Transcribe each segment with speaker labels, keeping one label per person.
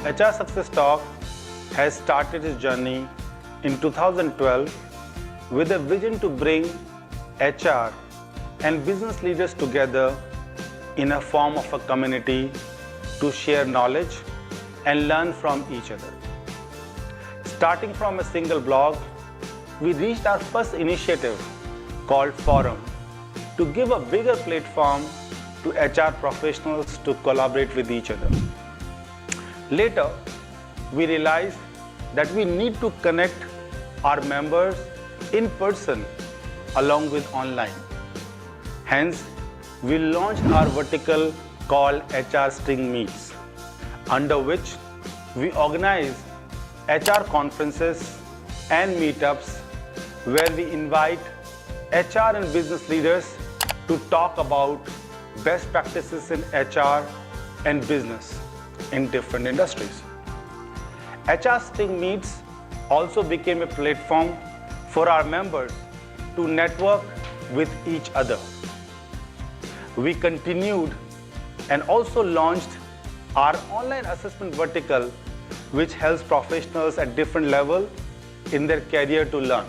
Speaker 1: HR Success Talk has started its journey in 2012 with a vision to bring HR and business leaders together in a form of a community to share knowledge and learn from each other. Starting from a single blog, we reached our first initiative called Forum to give a bigger platform to HR professionals to collaborate with each other. Later, we realized that we need to connect our members in person along with online. Hence, we launched our vertical called HR String Meets, under which we organize HR conferences and meetups where we invite HR and business leaders to talk about best practices in HR and business in different industries. HR String Meets also became a platform for our members to network with each other. We continued and also launched our online assessment vertical, which helps professionals at different levels in their career to learn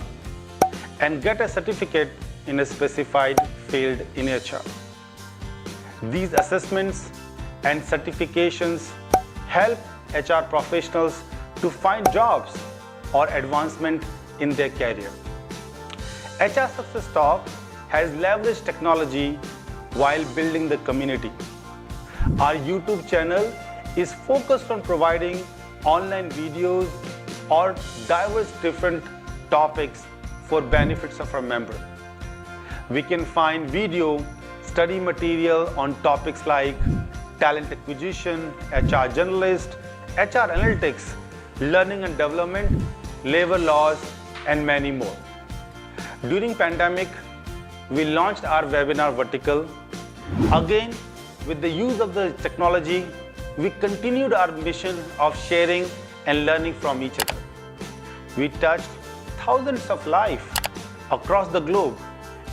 Speaker 1: and get a certificate in a specified field in HR. These assessments and certifications help HR professionals to find jobs or advancement in their career. HR Success Talk has leveraged technology while building the community. Our YouTube channel is focused on providing online videos or diverse different topics for benefits of our members. We can find video study material on topics like talent acquisition, HR generalist, HR analytics, learning and development, labor laws, and many more. During pandemic, we launched our webinar vertical. Again, with the use of the technology, we continued our mission of sharing and learning from each other. We touched thousands of lives across the globe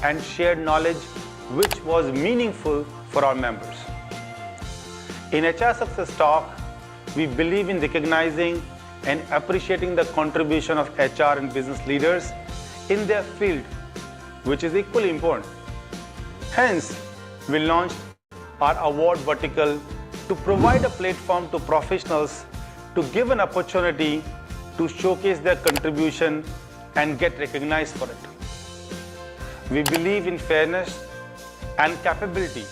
Speaker 1: and shared knowledge which was meaningful for our members. In HR Success Talk, we believe in recognizing and appreciating the contribution of HR and business leaders in their field, which is equally important. Hence, we launched our award vertical to provide a platform to professionals to give an opportunity to showcase their contribution and get recognized for it. We believe in fairness and capability.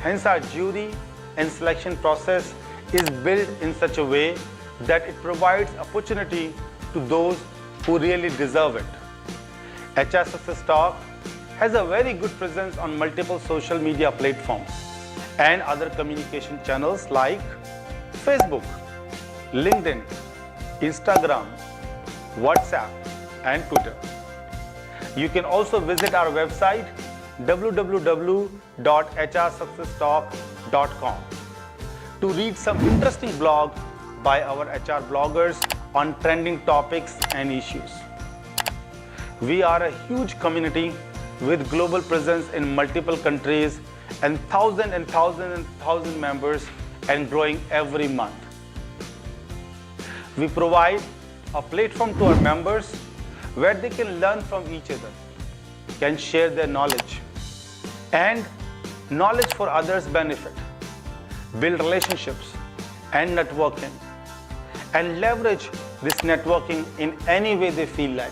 Speaker 1: Hence, our jury and selection process is built in such a way that it provides opportunity to those who really deserve it. HR Success Talk has a very good presence on multiple social media platforms and other communication channels like Facebook, LinkedIn, Instagram, WhatsApp, and Twitter. You can also visit our website www.hrsuccesstalk.com to read some interesting blog by our HR bloggers on trending topics and issues. We are a huge community with global presence in multiple countries and thousands members and growing every month. We provide a platform to our members where they can learn from each other, can share their knowledge, and knowledge for others' benefit, build relationships and networking, and leverage this networking in any way they feel like.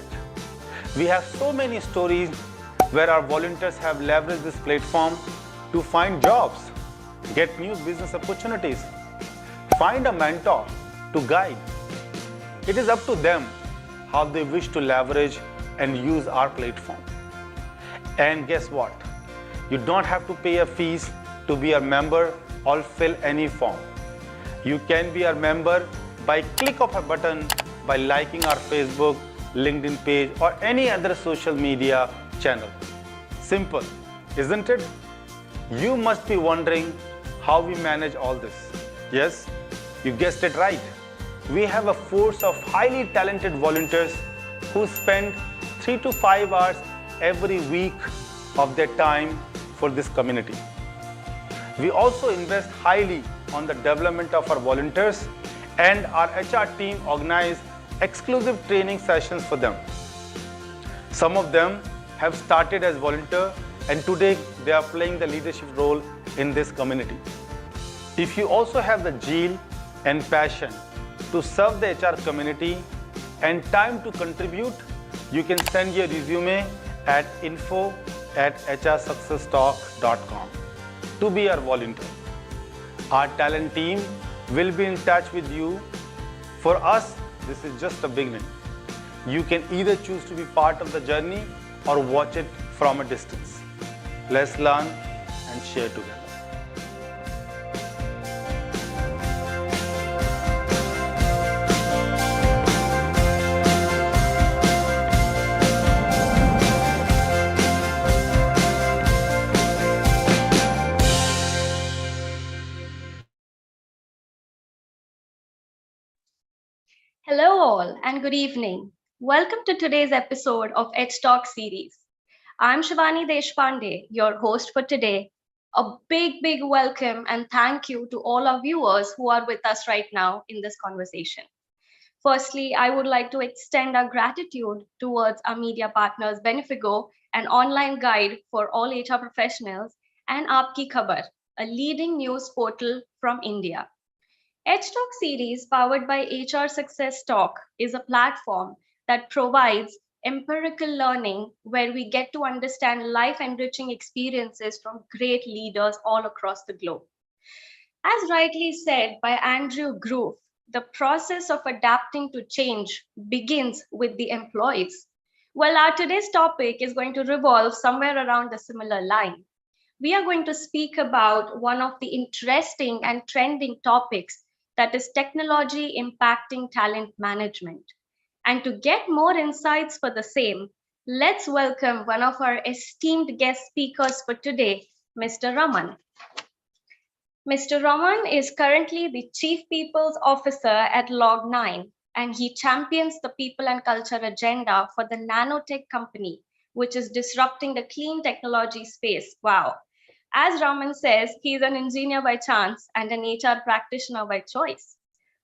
Speaker 1: We have so many stories where our volunteers have leveraged this platform to find jobs, get new business opportunities, find a mentor to guide. It is up to them how they wish to leverage and use our platform. And guess what? You don't have to pay a fees to be a member or fill any form. You can be a member by click of a button by liking our Facebook, LinkedIn page, or any other social media channel. Simple, isn't it? You must be wondering how we manage all this. Yes, you guessed it right. We have a force of highly talented volunteers who spend 3 to 5 hours every week of their time for this community. We also invest highly on the development of our volunteers and our HR team organize exclusive training sessions for them. Some of them have started as volunteers and today they are playing the leadership role in this community. If you also have the zeal and passion to serve the HR community and time to contribute, you can send your resume at info@hrsuccesstalk.com to be our volunteer. Our talent team will be in touch with you. For us, this is just a beginning. You can either choose to be part of the journey or watch it from a distance. Let's learn and share together.
Speaker 2: Hello, all, and good evening. Welcome to today's episode of Edge Talk series. I'm Shivani Deshpande, your host for today. A big welcome and thank you to all our viewers who are with us right now in this conversation. Firstly, I would like to extend our gratitude towards our media partners, Benefigo, an online guide for all HR professionals, and Aapki Khabar, a leading news portal from India. Edge Talk series, powered by HR Success Talk, is a platform that provides empirical learning where we get to understand life enriching experiences from great leaders all across the globe. As rightly said by Andrew Groove, the process of adapting to change begins with the employees. Well, our today's topic is going to revolve somewhere around a similar line. We are going to speak about one of the interesting and trending topics, that is technology impacting talent management. And to get more insights for the same, let's welcome one of our esteemed guest speakers for today, Mr. Raman. Mr. Raman is currently the Chief People's Officer at Log9, and he champions the people and culture agenda for the nanotech company, which is disrupting the clean technology space. Wow. As Raman says, he's an engineer by chance and an HR practitioner by choice.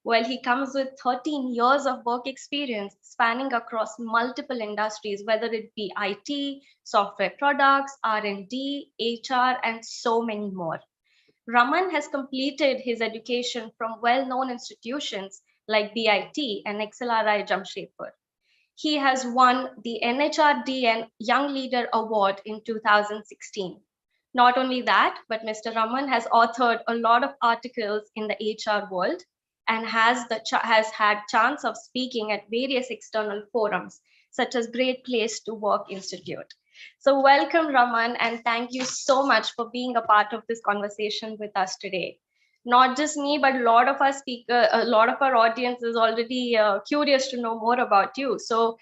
Speaker 2: Well, he comes with 13 years of work experience spanning across multiple industries, whether it be IT, software products, R&D, HR, and so many more. Raman has completed his education from well-known institutions like BIT and XLRI Jamshedpur. He has won the NHRDN Young Leader Award in 2016. Not only that, but Mr. Raman has authored a lot of articles in the HR world and has had chance of speaking at various external forums, such as Great Place to Work Institute. So welcome, Raman, and thank you so much for being a part of this conversation with us today. Not just me, but a lot of our audience is already curious to know more about you. So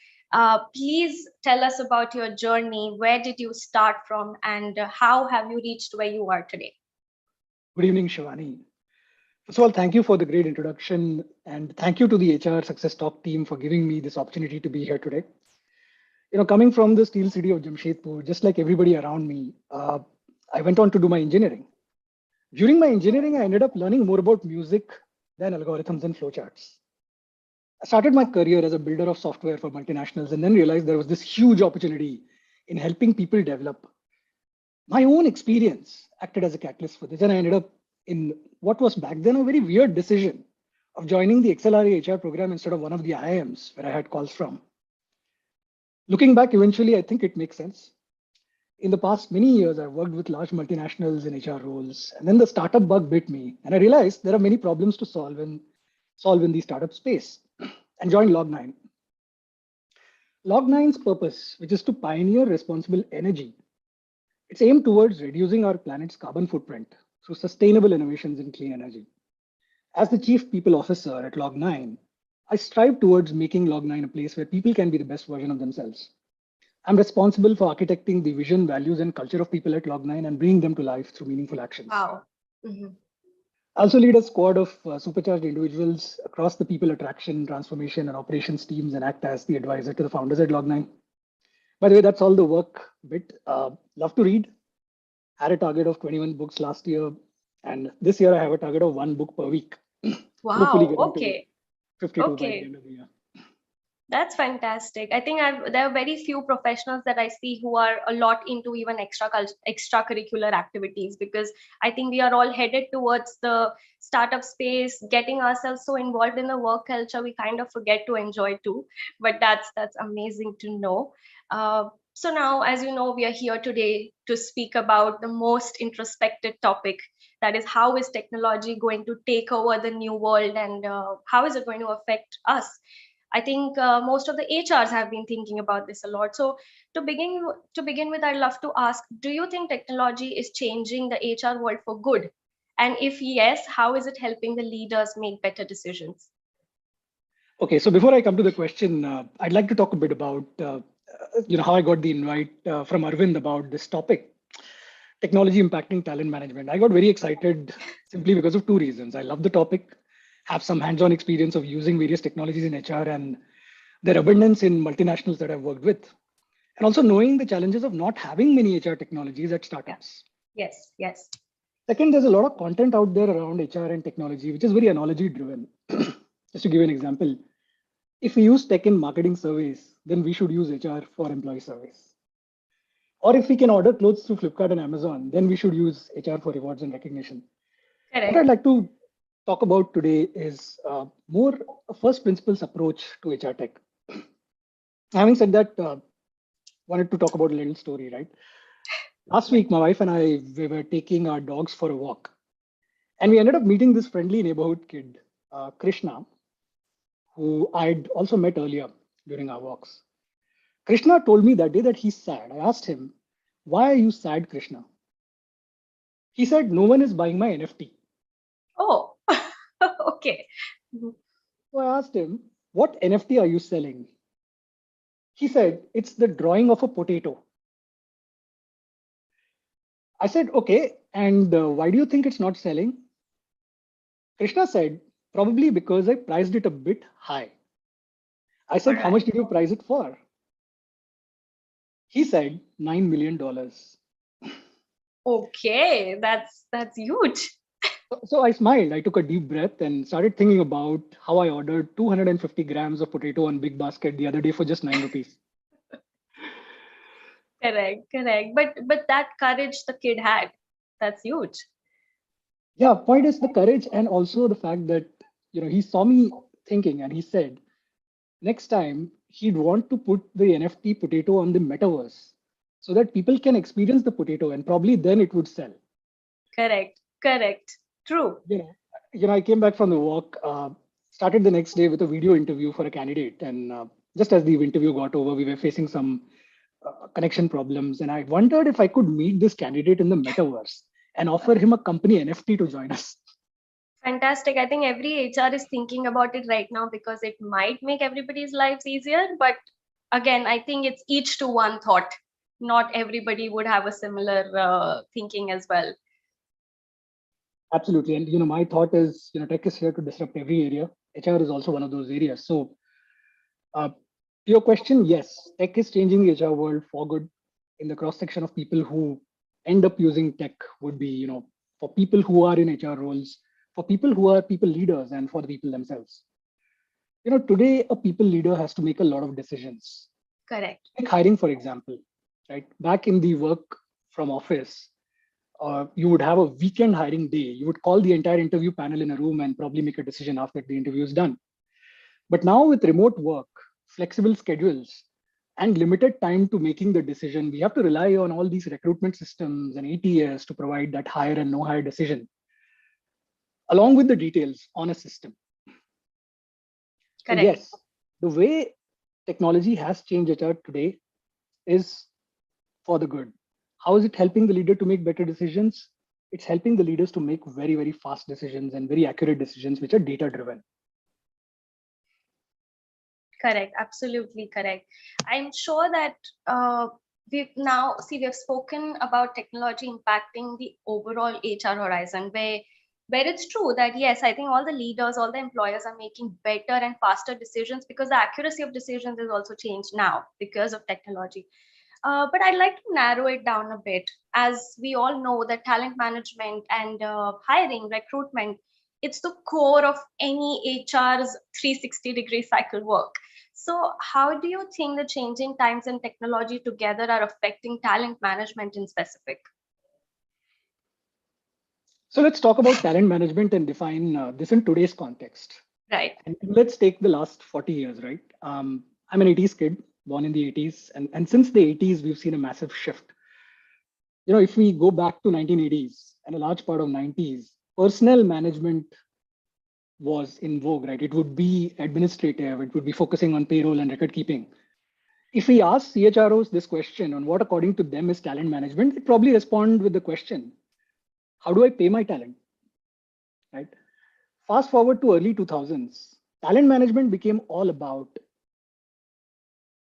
Speaker 2: please tell us about your journey. Where did you start from, and how have you reached where you are today?
Speaker 3: Good evening, Shivani. First of all, thank you for the great introduction, and thank you to the HR Success Talk team for giving me this opportunity to be here today. Coming from the steel city of Jamshedpur, just like everybody around me, I went on to do my engineering. During my engineering, I ended up learning more about music than algorithms and flowcharts. I started my career as a builder of software for multinationals and then realized there was this huge opportunity in helping people develop. My own experience acted as a catalyst for this, and I ended up in what was back then a very weird decision of joining the XLRA HR program instead of one of the IIMs where I had calls from. Looking back, eventually, I think it makes sense. In the past many years, I've worked with large multinationals in HR roles, and then the startup bug bit me, and I realized there are many problems to solve in the startup space, and joined Log9. Log9's purpose, which is to pioneer responsible energy, it's aimed towards reducing our planet's carbon footprint through sustainable innovations in clean energy. As the Chief People Officer at Log9, I strive towards making Log9 a place where people can be the best version of themselves. I'm responsible for architecting the vision, values, and culture of people at Log9 and bringing them to life through meaningful actions.
Speaker 2: Wow. Mm-hmm.
Speaker 3: I also lead a squad of supercharged individuals across the people attraction, transformation, and operations teams and act as the advisor to the founders at Log9. By the way, that's all the work bit. Love to read. Had a target of 21 books last year. And this year I have a target of 1 book per week. Hopefully
Speaker 2: Wow.
Speaker 3: getting to
Speaker 2: Okay.
Speaker 3: 52 by the
Speaker 2: Okay.
Speaker 3: end of the year.
Speaker 2: That's fantastic. I think there are very few professionals that I see who are a lot into even extracurricular activities, because I think we are all headed towards the startup space, getting ourselves so involved in the work culture, we kind of forget to enjoy too. But that's amazing to know. So now, as you know, we are here today to speak about the most introspective topic. That is, how is technology going to take over the new world, and how is it going to affect us? I think most of the HRs have been thinking about this a lot. So to begin with, I'd love to ask: do you think technology is changing the HR world for good? And if yes, how is it helping the leaders make better decisions?
Speaker 3: Okay, so before I come to the question, I'd like to talk a bit about how I got the invite from Arvind about this topic, technology impacting talent management. I got very excited simply because of two reasons. I love the topic, have some hands-on experience of using various technologies in HR and their abundance in multinationals that I've worked with, and also knowing the challenges of not having many HR technologies at
Speaker 2: Yeah.
Speaker 3: startups.
Speaker 2: Yes, yes.
Speaker 3: Second, there's a lot of content out there around HR and technology, which is very analogy driven. Just to give you an example, if we use tech in marketing surveys, then we should use HR for employee surveys. Or if we can order clothes through Flipkart and Amazon, then we should use HR for rewards and recognition. What I'd
Speaker 2: Correct.
Speaker 3: like to talk about today is more a first principles approach to HR tech. Having said that, wanted to talk about a little story, right? Last
Speaker 2: Yeah.
Speaker 3: week, my wife and I, we were taking our dogs for a walk. And we ended up meeting this friendly neighborhood kid, Krishna, who I'd also met earlier during our walks. Krishna told me that day that he's sad. I asked him, "Why are you sad, Krishna?" He said, "No one is buying my NFT."
Speaker 2: Oh, okay. Mhm.
Speaker 3: So I asked him, "What NFT are you selling?" He said, "It's the drawing of a potato." I said, "Okay, and why do you think it's not selling?" Krishna said, "Probably because I priced it a bit high." I
Speaker 2: All
Speaker 3: said, "How
Speaker 2: right.
Speaker 3: much did you price it for?" He said, $9 million.
Speaker 2: Okay, that's huge.
Speaker 3: So I smiled. I took a deep breath and started thinking about how I ordered 250 grams of potato on Big Basket the other day for just 9 rupees.
Speaker 2: Correct, correct. But that courage the kid had, that's huge.
Speaker 3: Yeah, point is the courage and also the fact that he saw me thinking and he said next time he'd want to put the NFT potato on the metaverse so that people can experience the potato and probably then it would sell.
Speaker 2: Correct, correct. True.
Speaker 3: You know, I came back from the walk, started the next day with a video interview for a candidate, and just as the interview got over, we were facing some connection problems, and I wondered if I could meet this candidate in the metaverse and offer him a company NFT to join us.
Speaker 2: Fantastic. I think every HR is thinking about it right now because it might make everybody's lives easier. But again, I think it's each to one thought. Not everybody would have a similar thinking as well.
Speaker 3: Absolutely, and my thought is, tech is here to disrupt every area. HR is also one of those areas. So, to your question, yes, tech is changing the HR world for good. In the cross section of people who end up using tech would be, for people who are in HR roles, for people who are people leaders, and for the people themselves. Today a people leader has to make a lot of decisions.
Speaker 2: Correct.
Speaker 3: Like hiring, for example, right? Back in the work from office, you would have a weekend hiring day. You would call the entire interview panel in a room and probably make a decision after the interview is done. But now with remote work, flexible schedules, and limited time to making the decision, we have to rely on all these recruitment systems and ATS to provide that hire and no hire decision, along with the details on a system. So
Speaker 2: Correct.
Speaker 3: yes, the way technology has changed HR today is for the good. How is it helping the leader to make better decisions? It's helping the leaders to make very, very fast decisions and very accurate decisions, which are data driven.
Speaker 2: Correct. Absolutely correct. I'm sure that we've spoken about technology impacting the overall HR horizon, where it's true that yes, I think all the leaders, all the employers are making better and faster decisions because the accuracy of decisions is also changed now because of technology. But I'd like to narrow it down a bit. As we all know, that talent management and hiring, recruitment it's the core of any HR's 360-degree cycle work. So how do you think the changing times and technology together are affecting talent management in specific?
Speaker 3: So let's talk about talent management and define this in today's context.
Speaker 2: Right.
Speaker 3: And let's take the last 40 years, right? I'm an 80s kid, born in the 80s. And since the 80s, we've seen a massive shift. If we go back to 1980s and a large part of 90s, personnel management was in vogue, right? It would be administrative, it would be focusing on payroll and record keeping. If we ask CHROs this question on what according to them is talent management, they'd probably respond with the question, how do I pay my talent, right? Fast forward to early 2000s, talent management became all about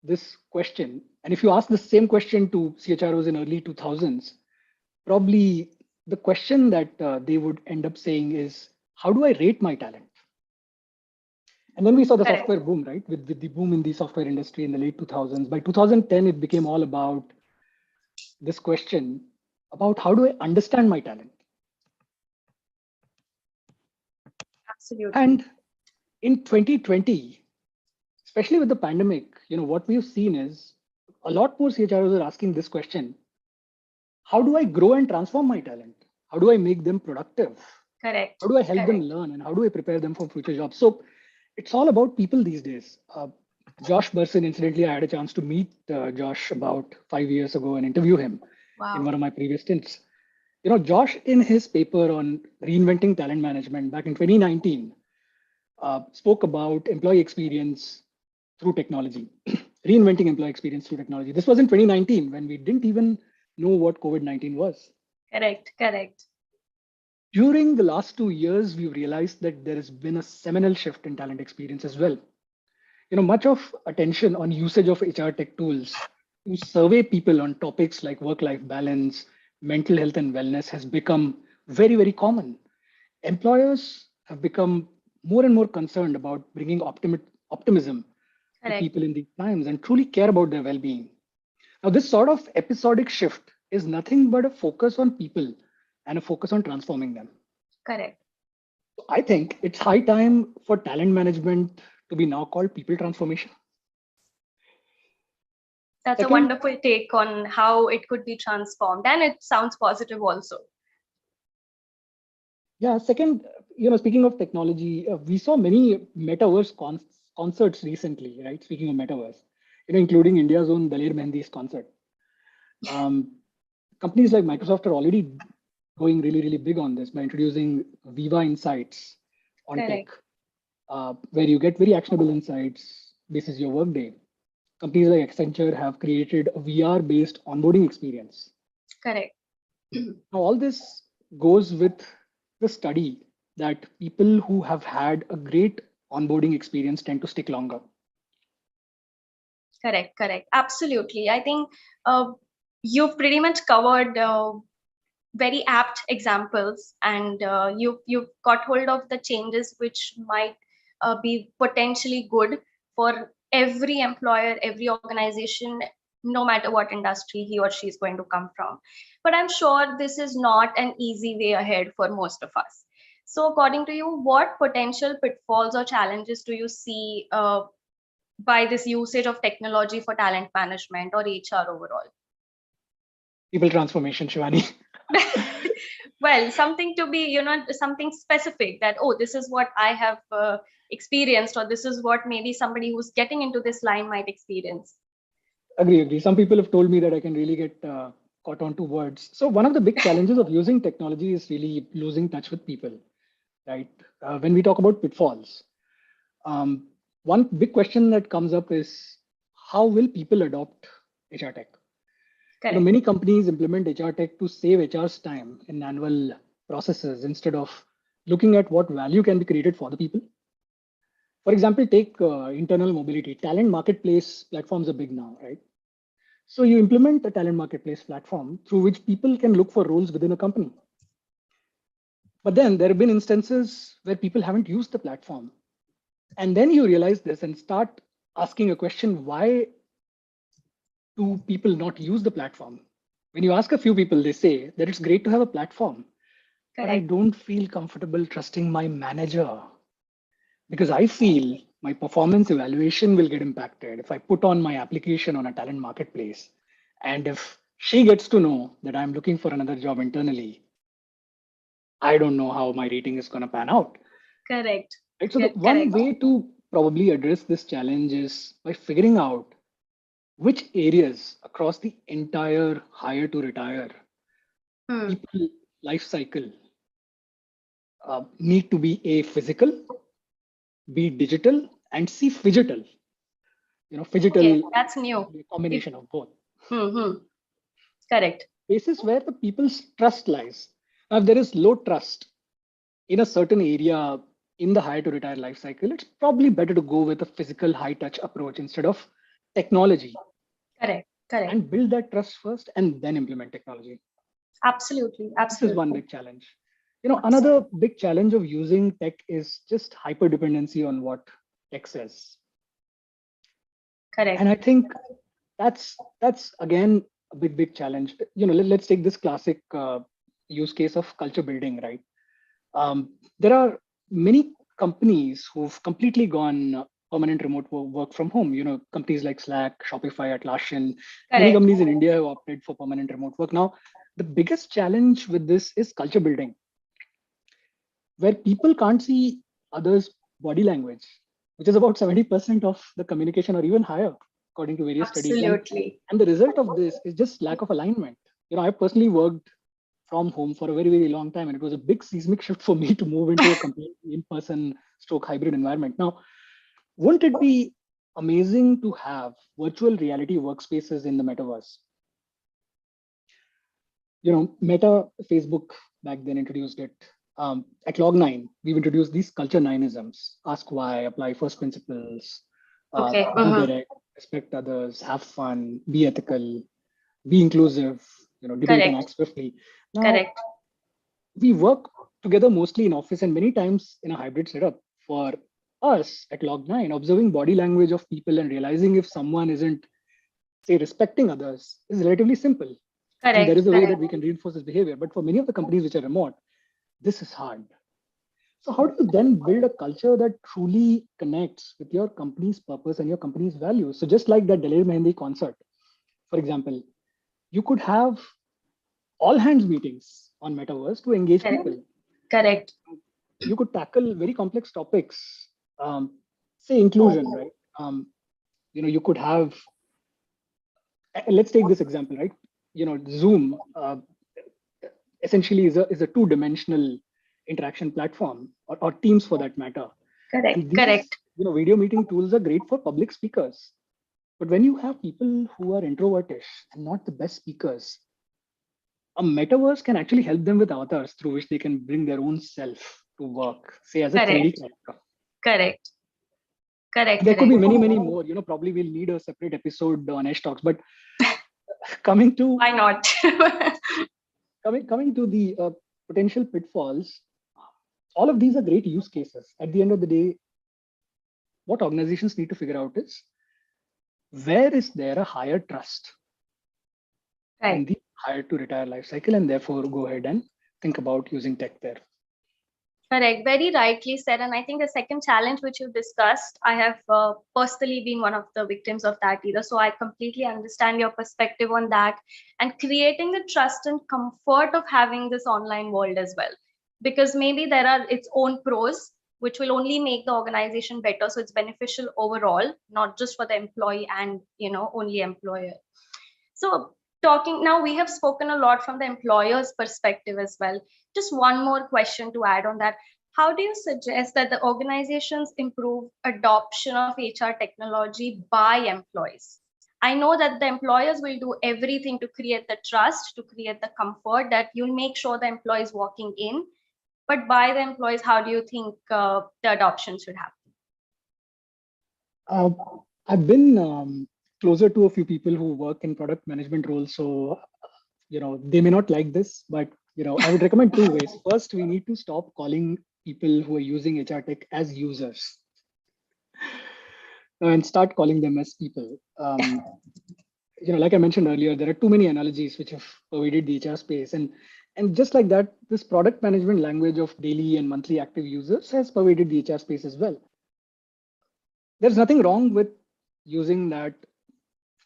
Speaker 3: this question. And if you ask the same question to CHROs in early 2000s, probably the question that they would end up saying is, how do I rate my talent? And then we saw the
Speaker 2: Correct.
Speaker 3: software boom, right? With the boom in the software industry in the late 2000s. By 2010, it became all about this question about how do I understand my talent?
Speaker 2: Absolutely.
Speaker 3: And in 2020, especially with the pandemic, what we've seen is a lot more CHROs are asking this question. How do I grow and transform my talent? How do I make them productive?
Speaker 2: Correct.
Speaker 3: How do I help them learn? And how do I prepare them for future jobs? So it's all about people these days. Josh Burson, incidentally, I had a chance to meet Josh about 5 years ago and interview him in one of my previous stints. Josh, in his paper on reinventing talent management back in 2019, spoke about employee experience through technology, reinventing employee experience through technology. This was in 2019 when we didn't even know what COVID-19 was.
Speaker 2: Correct.
Speaker 3: During the last 2 years, we've realized that there has been a seminal shift in talent experience as well. Much of attention on usage of HR tech tools to survey people on topics like work-life balance, mental health and wellness has become very, very common. Employers have become more and more concerned about bringing optimism to people in these times and truly care about their well-being. Now, this sort of episodic shift is nothing but a focus on people and a focus on transforming them.
Speaker 2: Correct.
Speaker 3: I think it's high time for talent management to be now called people transformation.
Speaker 2: That's a wonderful take on how it could be transformed. And it sounds positive also.
Speaker 3: Yeah, second, speaking of technology, we saw many metaverse concerts recently, right? Speaking of metaverse, including India's own Daler Mehendi's concert. Companies like Microsoft are already going really, really big on this by introducing Viva Insights on tech, where you get very actionable insights basis your workday. Companies like Accenture have created a VR-based onboarding experience.
Speaker 2: Correct.
Speaker 3: Now, all this goes with the study that people who have had a great onboarding experience tend to stick longer.
Speaker 2: Correct. Absolutely. I think you've pretty much covered very apt examples, and you've got hold of the changes which might be potentially good for every employer, every organization, no matter what industry he or she is going to come from. But I'm sure this is not an easy way ahead for most of us. So according to you, what potential pitfalls or challenges do you see by this usage of technology for talent management or HR overall?
Speaker 3: People transformation, Shivani.
Speaker 2: Well, something to be, something specific that, oh, this is what I have experienced, or this is what maybe somebody who's getting into this line might experience.
Speaker 3: Agree. Some people have told me that I can really get caught on to words. So one of the big challenges of using technology is really losing touch with people, right? When we talk about pitfalls, one big question that comes up is, how will people adopt HR tech? Many companies implement HR tech to save HR's time in annual processes instead of looking at what value can be created for the people. For example, take internal mobility. Talent marketplace platforms are big now, right? So you implement a talent marketplace platform through which people can look for roles within a company. But then there have been instances where people haven't used the platform. And then you realize this and start asking a question, why do people not use the platform? When you ask a few people, they say that it's great to have a platform, but I
Speaker 2: Correct.
Speaker 3: don't feel comfortable trusting my manager because I feel my performance evaluation will get impacted if I put on my application on a talent marketplace. And if she gets to know that I'm looking for another job internally, I don't know how my rating is going to pan out.
Speaker 2: Correct.
Speaker 3: Right? So, the one
Speaker 2: Correct.
Speaker 3: way to probably address this challenge is by figuring out which areas across the entire hire to retire
Speaker 2: Hmm.
Speaker 3: people life cycle need to be A, physical, B, digital, and C, phygital.
Speaker 2: Okay,
Speaker 3: Phygital
Speaker 2: that's new.
Speaker 3: a
Speaker 2: If
Speaker 3: combination of both.
Speaker 2: hmm. Correct.
Speaker 3: Basis where the people's trust lies. Now, if there is low trust in a certain area in the hire to retire life cycle, it's probably better to go with a physical high touch approach instead of technology
Speaker 2: Correct. Correct.
Speaker 3: and build that trust first and then implement technology.
Speaker 2: Absolutely.
Speaker 3: This is one
Speaker 2: Absolutely.
Speaker 3: big challenge.
Speaker 2: Absolutely.
Speaker 3: Another big challenge of using tech is just hyper dependency on what tech says. And
Speaker 2: Correct.
Speaker 3: I think that's again a big challenge. Let's take this classic use case of culture building, right? There are many companies who've completely gone permanent remote work from home. Companies like Slack, Shopify, Atlassian, many
Speaker 2: Correct.
Speaker 3: companies in India have opted for permanent remote work. Now, the biggest challenge with this is culture building, where people can't see others' body language, which is about 70% of the communication or even higher, according to various studies.
Speaker 2: Absolutely.
Speaker 3: And the result of this is just lack of alignment. I personally worked from home for a very long time, and it was a big seismic shift for me to move into a completely in-person stroke hybrid environment. Now, wouldn't it be amazing to have virtual reality workspaces in the metaverse? Meta, Facebook back then introduced it. At Log9, we've introduced these culture nineisms: ask why, apply first principles,
Speaker 2: Okay.
Speaker 3: be
Speaker 2: Mm-hmm.
Speaker 3: direct, respect others, have fun, be ethical, be inclusive, debate and
Speaker 2: Correct.
Speaker 3: act swiftly. Now,
Speaker 2: Correct.
Speaker 3: we work together mostly in office and many times in a hybrid setup. For us at Log9, observing body language of people and realizing if someone isn't, say, respecting others is relatively simple. And there
Speaker 2: Correct.
Speaker 3: is a way that
Speaker 2: Correct.
Speaker 3: we can reinforce this behavior. But for many of the companies which are remote, this is hard. So, how do you then build a culture that truly connects with your company's purpose and your company's values? So, just like that Daler Mehendi concert, for example, you could have all hands meetings on Metaverse to engage
Speaker 2: Correct.
Speaker 3: people.
Speaker 2: Correct.
Speaker 3: You could tackle very complex topics, say inclusion, right? You could have, let's take this example, right? Zoom essentially is a two-dimensional interaction platform, or Teams for that matter.
Speaker 2: Correct.
Speaker 3: And these,
Speaker 2: Correct.
Speaker 3: video meeting tools are great for public speakers. But when you have people who are introvertish and not the best speakers, a metaverse can actually help them with avatars through which they can bring their own self to work, say as a 3D
Speaker 2: Correct.
Speaker 3: character.
Speaker 2: Correct. Correct.
Speaker 3: And there could
Speaker 2: Correct.
Speaker 3: be many more. Probably we'll need a separate episode on Edge Talks. But coming to
Speaker 2: Why not?
Speaker 3: coming to the potential pitfalls, all of these are great use cases. At the end of the day, what organizations need to figure out is where is there a higher trust in
Speaker 2: Right.
Speaker 3: the hire to retire life cycle, and therefore go ahead and think about using tech there.
Speaker 2: Correct. Very rightly said. And I think the second challenge which you discussed, I have personally been one of the victims of that either. So I completely understand your perspective on that and creating the trust and comfort of having this online world as well. Because maybe there are its own pros, which will only make the organization better. So it's beneficial overall, not just for the employee and, only employer. So talking now, we have spoken a lot from the employer's perspective as well. Just one more question to add on that. How do you suggest that the organizations improve adoption of HR technology by employees? I know that the employers will do everything to create the trust, to create the comfort that you'll make sure the employees walking in. But by the employees, how do you think the adoption should happen?
Speaker 3: I've been closer to a few people who work in product management roles, so they may not like this, but I would recommend two ways. First, we need to stop calling people who are using HR tech as users and start calling them as people. Like I mentioned earlier, there are too many analogies which have pervaded the HR space, and And just like that, this product management language of daily and monthly active users has pervaded the HR space as well. There's nothing wrong with using that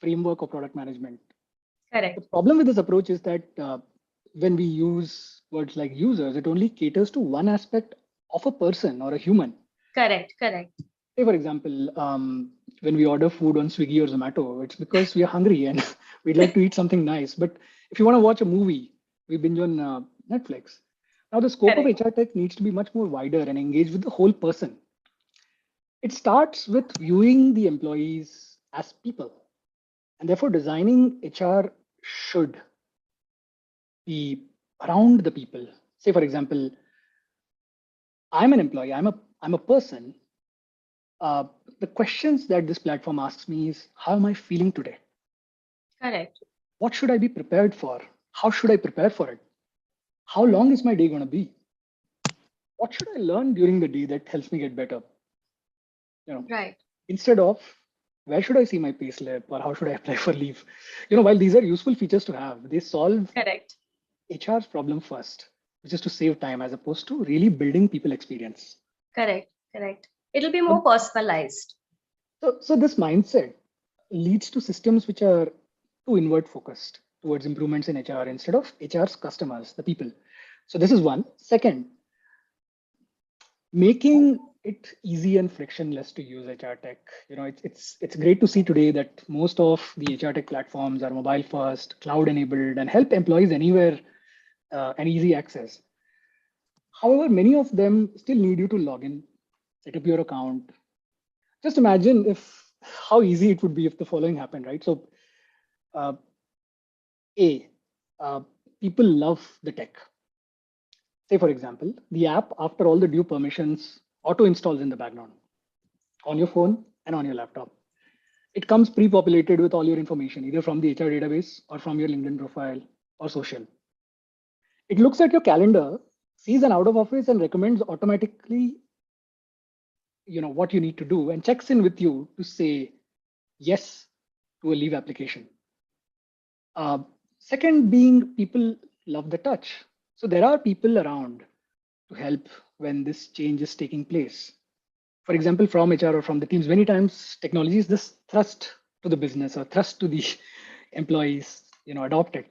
Speaker 3: framework of product management. The
Speaker 2: Correct.
Speaker 3: problem with this approach is that when we use words like users, it only caters to one aspect of a person or a human.
Speaker 2: Correct. Correct.
Speaker 3: Say, for example, when we order food on Swiggy or Zomato, it's because we are hungry and we'd like to eat something nice. But if you want to watch a movie, we binge on Netflix. Now, the scope of
Speaker 2: Correct.
Speaker 3: HR tech needs to be much more wider and engage with the whole person. It starts with viewing the employees as people, and therefore designing HR should be around the people. Say, for example, I'm an employee, I'm a person. Uh, the questions that this platform asks me is, how am I feeling today?
Speaker 2: Correct.
Speaker 3: What should I be prepared for? How should I prepare for it? How long is my day going to be? What should I learn during the day that helps me get better?
Speaker 2: Right.
Speaker 3: Instead of where should I see my pay slip or how should I apply for leave? While these are useful features to have, they solve
Speaker 2: Correct.
Speaker 3: HR's problem first, which is to save time as opposed to really building people experience.
Speaker 2: Correct. Correct. It'll be more personalized.
Speaker 3: So this mindset leads to systems which are too inward focused towards improvements in HR instead of HR's customers, the people. So this is one. Second, making it easy and frictionless to use HR tech. It's great to see today that most of the HR tech platforms are mobile first, cloud enabled, and help employees anywhere and easy access. However, many of them still need you to log in, set up your account. Just imagine if how easy it would be if the following happened, right? So, uh, A, uh, people love the tech. Say, for example, the app, after all the due permissions, auto installs in the background on your phone and on your laptop. It comes pre-populated with all your information, either from the HR database or from your LinkedIn profile or social. It looks at your calendar, sees an out of office and recommends automatically, what you need to do and checks in with you to say yes to a leave application. Uh, Second being people love the touch. So there are people around to help when this change is taking place. For example, from HR or from the teams, many times technology is this thrust to the business or thrust to the employees, adopted.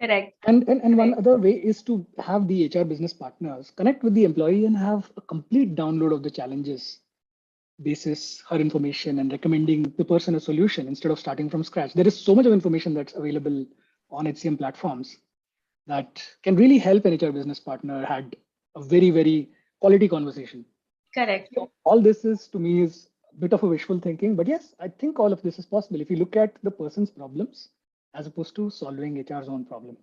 Speaker 2: Correct.
Speaker 3: And one
Speaker 2: Correct.
Speaker 3: other way is to have the HR business partners connect with the employee and have a complete download of the challenges basis her information and recommending the person a solution instead of starting from scratch. There is so much of information that's available on HCM platforms that can really help an HR business partner had a very, very quality conversation.
Speaker 2: Correct.
Speaker 3: So all this is to me is a bit of a wishful thinking, but yes, I think all of this is possible if you look at the person's problems as opposed to solving HR's own problem.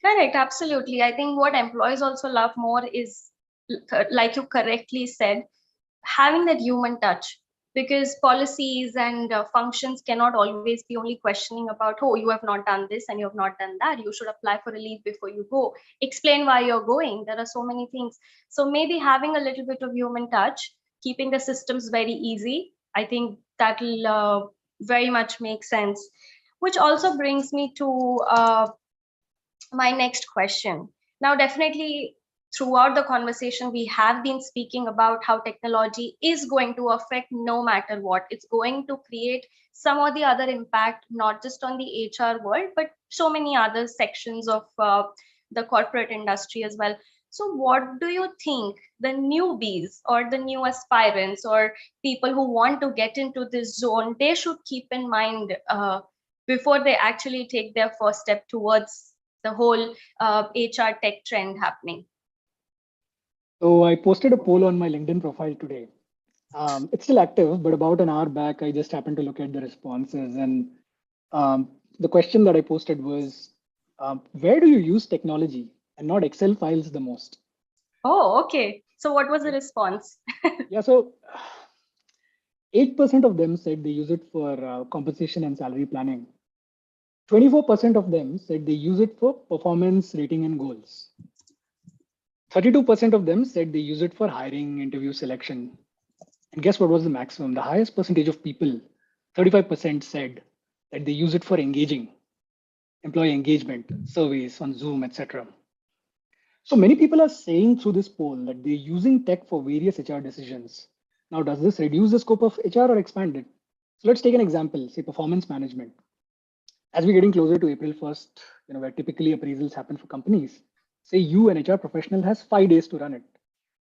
Speaker 2: Correct. Absolutely. I think what employees also love more is, like you correctly said, having that human touch, because policies and functions cannot always be only questioning about, oh, you have not done this and you have not done that, you should apply for a leave before you go, explain why you're going. There are so many things. So maybe having a little bit of human touch, keeping the systems very easy, I think that'll very much make sense. Which also brings me to my next question. Now, definitely throughout the conversation, we have been speaking about how technology is going to affect no matter what. It's going to create some or the other impact, not just on the HR world, but so many other sections of the corporate industry as well. So, what do you think the newbies or the new aspirants or people who want to get into this zone, they should keep in mind before they actually take their first step towards the whole HR tech trend happening?
Speaker 3: So I posted a poll on my LinkedIn profile today. It's still active, but about an hour back, I just happened to look at the responses. And the question that I posted was, where do you use technology and not Excel files the most?
Speaker 2: Oh, okay. So what was the response?
Speaker 3: Yeah, so 8% of them said they use it for compensation and salary planning. 24% of them said they use it for performance rating and goals. 32% of them said they use it for hiring, interview selection. And guess what was the maximum? The highest percentage of people, 35%, said that they use it for engaging. employee engagement, surveys on Zoom, etc. So many people are saying through this poll that they're using tech for various HR decisions. Now, does this reduce the scope of HR or expand it? So let's take an example, say performance management. As we're getting closer to April 1st, where typically appraisals happen for companies, say you, an HR professional, has 5 days to run it.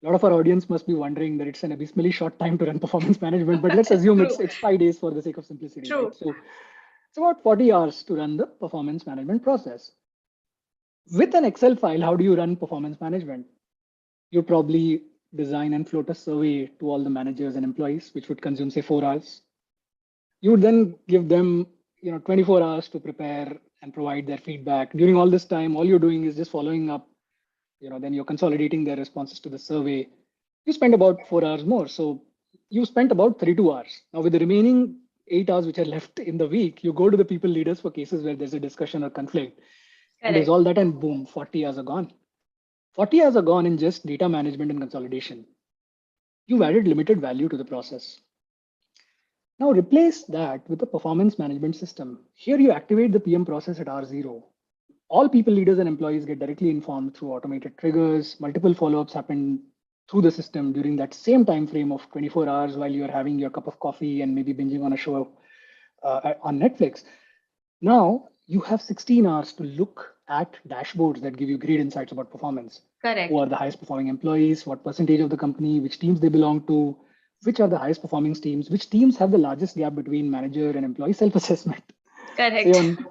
Speaker 3: A lot of our audience must be wondering that it's an abysmally short time to run performance management, but let's assume
Speaker 2: True.
Speaker 3: it's 5 days for the sake of simplicity,
Speaker 2: True.
Speaker 3: right? So it's about 40 hours to run the performance management process. With an Excel file, how do you run performance management? You probably design and float a survey to all the managers and employees, which would consume, say, 4 hours. You would then give them 24 hours to prepare and provide their feedback. During all this time, all you're doing is just following up. Then you're consolidating their responses to the survey. You spend about 4 hours more. So you spent about 32 hours. Now, with the remaining 8 hours which are left in the week, you go to the people leaders for cases where there's a discussion or conflict and
Speaker 2: Correct.
Speaker 3: resolve that, and boom, 40 hours are gone. 40 hours are gone in just data management and consolidation. You've added limited value to the process. Now replace that with a performance management system. Here you activate the PM process at R0. All people leaders and employees get directly informed through automated triggers. Multiple follow-ups happen through the system during that same time frame of 24 hours while you're having your cup of coffee and maybe binging on a show on Netflix. Now you have 16 hours to look at dashboards that give you great insights about performance.
Speaker 2: Correct.
Speaker 3: Who are the highest performing employees, what percentage of the company, which teams they belong to, which are the highest performing teams, which teams have the largest gap between manager and employee self-assessment.
Speaker 2: Correct.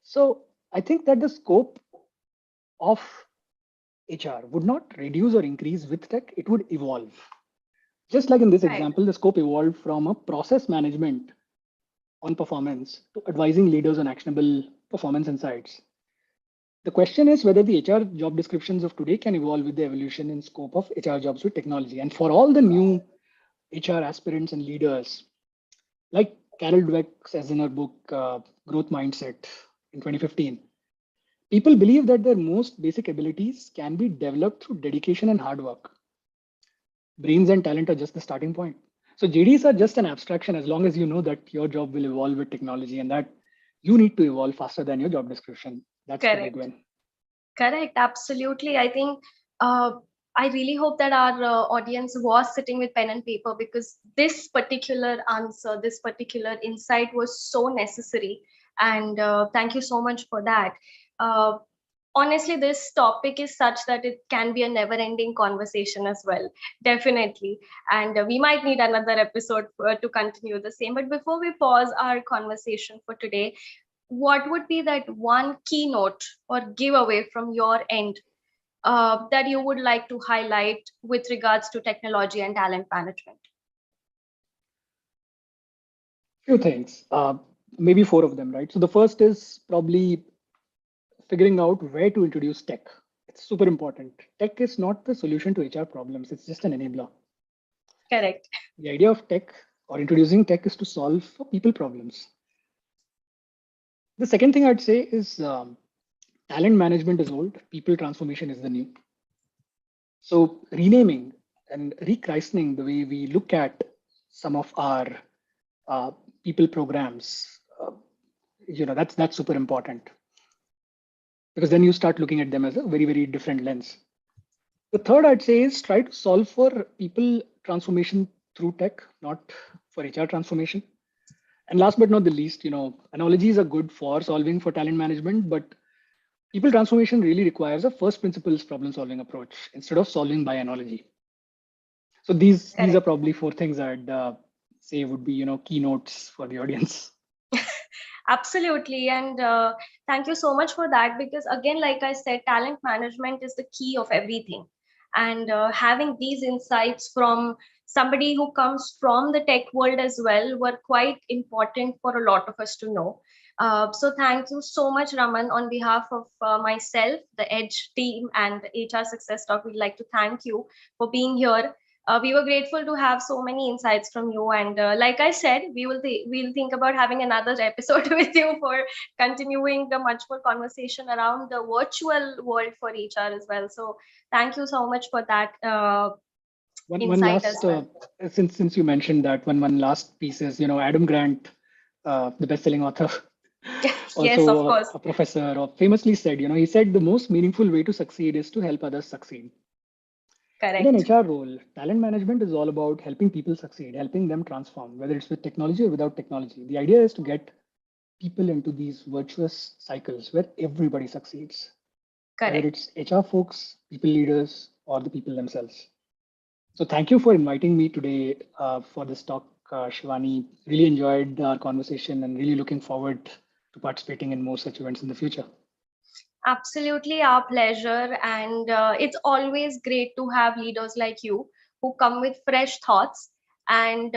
Speaker 3: So I think that the scope of HR would not reduce or increase with tech, it would evolve. Just like in this example, the scope evolved from a process management on performance to advising leaders on actionable performance insights. The question is whether the HR job descriptions of today can evolve with the evolution in scope of HR jobs with technology. And for all the new HR aspirants and leaders, like Carol Dweck says in her book, Growth Mindset in 2015, people believe that their most basic abilities can be developed through dedication and hard work. Brains and talent are just the starting point. So JDs are just an abstraction as long as you know that your job will evolve with technology and that you need to evolve faster than your job description. That's the big win.
Speaker 2: Correct. Absolutely. I think I really hope that our audience was sitting with pen and paper, because this particular answer, this particular insight was so necessary. And thank you so much for that. Honestly, this topic is such that it can be a never ending conversation as well. Definitely. And we might need another episode to continue the same. But before we pause our conversation for today, what would be that one keynote or giveaway from your end that you would like to highlight with regards to technology and talent management?
Speaker 3: Few things, maybe 4 of them, right? So the first is probably figuring out where to introduce tech. It's super important. Tech is not the solution to HR problems. It's just an enabler.
Speaker 2: Correct.
Speaker 3: The idea of tech or introducing tech is to solve for people problems. The second thing I'd say is talent management is old, people transformation is the new. So renaming and rechristening the way we look at some of our people programs, that's super important, because then you start looking at them as a very, very different lens. The third I'd say is try to solve for people transformation through tech, not for HR transformation. And last but not the least, analogies are good for solving for talent management, but people transformation really requires a first principles problem solving approach instead of solving by analogy. So these are probably 4 things I'd say would be keynotes for the audience.
Speaker 2: Absolutely. And thank you so much for that, because again, like I said, talent management is the key of everything. And having these insights from somebody who comes from the tech world as well were quite important for a lot of us to know. So thank you so much, Raman. On behalf of myself, the Edge team, and the HR Success Talk, we'd like to thank you for being here. We were grateful to have so many insights from you, and like I said, we'll think about having another episode with you for continuing the much more conversation around the virtual world for HR as well. So thank you so much for that
Speaker 3: one last
Speaker 2: as well.
Speaker 3: Since you mentioned that, one last piece is Adam Grant, the best-selling author,
Speaker 2: Yes, of
Speaker 3: also
Speaker 2: course.
Speaker 3: a professor, or famously said, he said the most meaningful way to succeed is to help others succeed. In an
Speaker 2: Correct.
Speaker 3: HR role, talent management is all about helping people succeed, helping them transform, whether it's with technology or without technology. The idea is to get people into these virtuous cycles where everybody succeeds, whether
Speaker 2: Correct.
Speaker 3: it's HR folks, people leaders, or the people themselves. So thank you for inviting me today for this talk, Shivani. Really enjoyed our conversation and really looking forward to participating in more such events in the future.
Speaker 2: Absolutely our pleasure. And it's always great to have leaders like you who come with fresh thoughts. And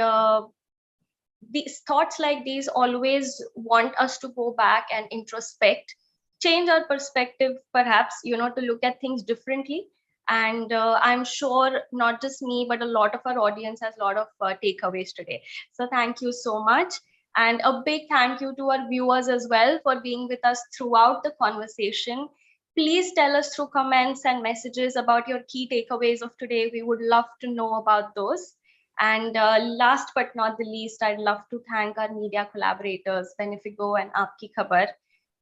Speaker 2: these thoughts like these always want us to go back and introspect, change our perspective, perhaps, to look at things differently. And I'm sure not just me, but a lot of our audience has a lot of takeaways today. So thank you so much. And a big thank you to our viewers as well for being with us throughout the conversation. Please tell us through comments and messages about your key takeaways of today. We would love to know about those. And last but not the least, I'd love to thank our media collaborators, Benefigo and Aapki Khabar.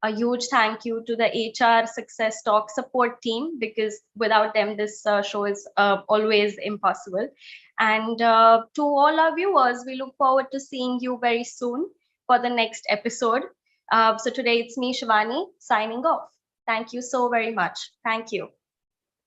Speaker 2: A huge thank you to the HR Success Talk support team, because without them, this show is always impossible. And to all our viewers, we look forward to seeing you very soon for the next episode. So today it's me, Shivani, signing off. Thank you so very much. Thank you.